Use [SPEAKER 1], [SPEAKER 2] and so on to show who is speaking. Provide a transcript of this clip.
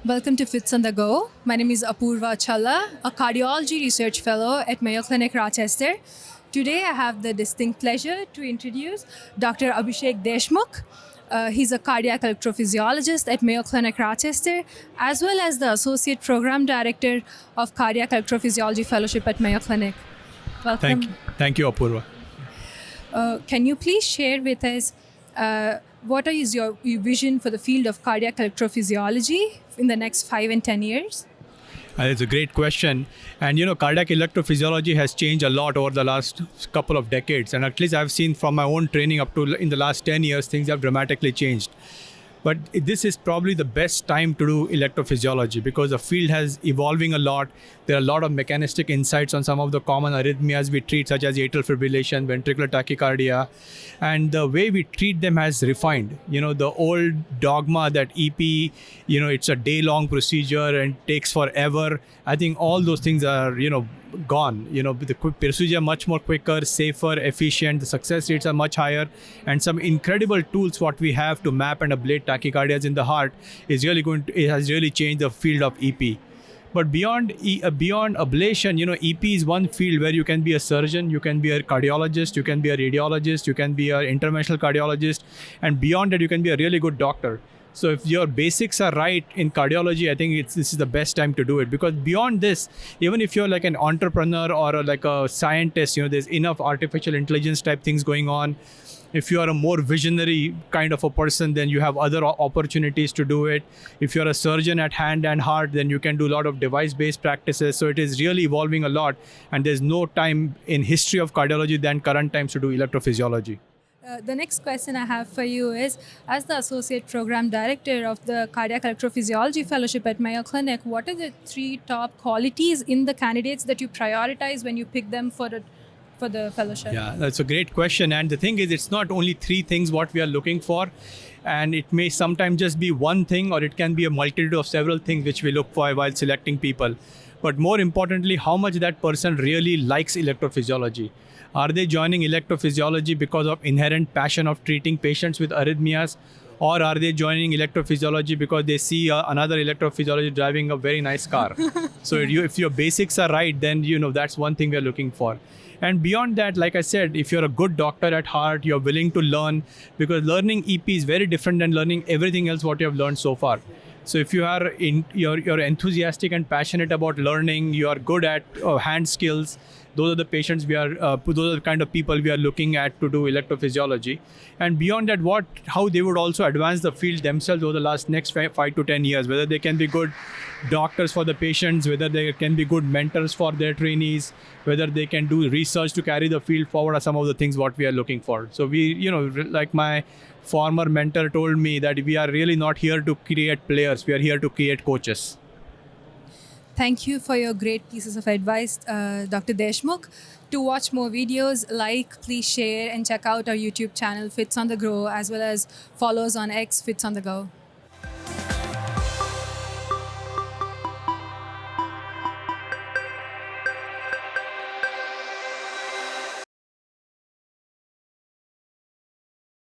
[SPEAKER 1] Welcome to Fits on the Go. My name is Apurva Challa, a cardiology research fellow at Mayo Clinic, Rochester. Today I have the distinct pleasure to introduce Dr. Abhishek Deshmukh. He's a cardiac electrophysiologist at Mayo Clinic, Rochester, as well as the Associate Program Director of Cardiac Electrophysiology Fellowship at Mayo Clinic. Welcome.
[SPEAKER 2] Thank you, Apurva.
[SPEAKER 1] Can you please share with us what is your vision for the field of cardiac electrophysiology in the next 5 and 10 years?
[SPEAKER 2] It's a great question. And cardiac electrophysiology has changed a lot over the last couple of decades. And at least I've seen from my own training up to in the last 10 years, things have dramatically changed. But this is probably the best time to do electrophysiology because the field has evolving a lot. There are a lot of mechanistic insights on some of the common arrhythmias we treat, such as atrial fibrillation, ventricular tachycardia. And the way we treat them has refined. The old dogma that EP, it's a day-long procedure and takes forever. I think all those things are, gone. The procedure much more quicker, safer, efficient. The success rates are much higher, and some incredible tools what we have to map and ablate tachycardias in the heart is really it has really changed the field of EP. But beyond ablation, EP is one field where you can be a surgeon, you can be a cardiologist, you can be a radiologist, you can be an interventional cardiologist, and beyond that, you can be a really good doctor. So if your basics are right in cardiology, I think this is the best time to do it, because beyond this, even if you're like an entrepreneur or like a scientist, there's enough artificial intelligence type things going on. If you are a more visionary kind of a person, then you have other opportunities to do it. If you're a surgeon at hand and heart, then you can do a lot of device-based practices. So it is really evolving a lot, and there's no time in history of cardiology than current times to do electrophysiology.
[SPEAKER 1] The next question I have for you is, as the Associate Program Director of the Cardiac Electrophysiology Fellowship at Mayo Clinic, what are the 3 top qualities in the candidates that you prioritize when you pick them for the fellowship?
[SPEAKER 2] Yeah, that's a great question. And the thing is, it's not only 3 things what we are looking for. And it may sometimes just be one thing, or it can be a multitude of several things which we look for while selecting people. But more importantly, how much that person really likes electrophysiology. Are they joining electrophysiology because of inherent passion of treating patients with arrhythmias? Or are they joining electrophysiology because they see another electrophysiologist driving a very nice car? So if your basics are right, then that's one thing we're looking for. And beyond that, like I said, if you're a good doctor at heart, you're willing to learn, because learning EP is very different than learning everything else what you have learned so far. So if you are you're enthusiastic and passionate about learning, you are good at hand skills, those are the patients those are the kind of people we are looking at to do electrophysiology. And beyond that, how they would also advance the field themselves over the next 5 to 10 years, whether they can be good doctors for the patients, whether they can be good mentors for their trainees, whether they can do research to carry the field forward, are some of the things what we are looking for. So we, like my former mentor told me, that we are really not here to create players, we are here to create coaches.
[SPEAKER 1] Thank you for your great pieces of advice, Dr. Deshmukh. To watch more videos, please share and check out our YouTube channel, Fits on the Go, as well as follow us on X, Fits on the Go.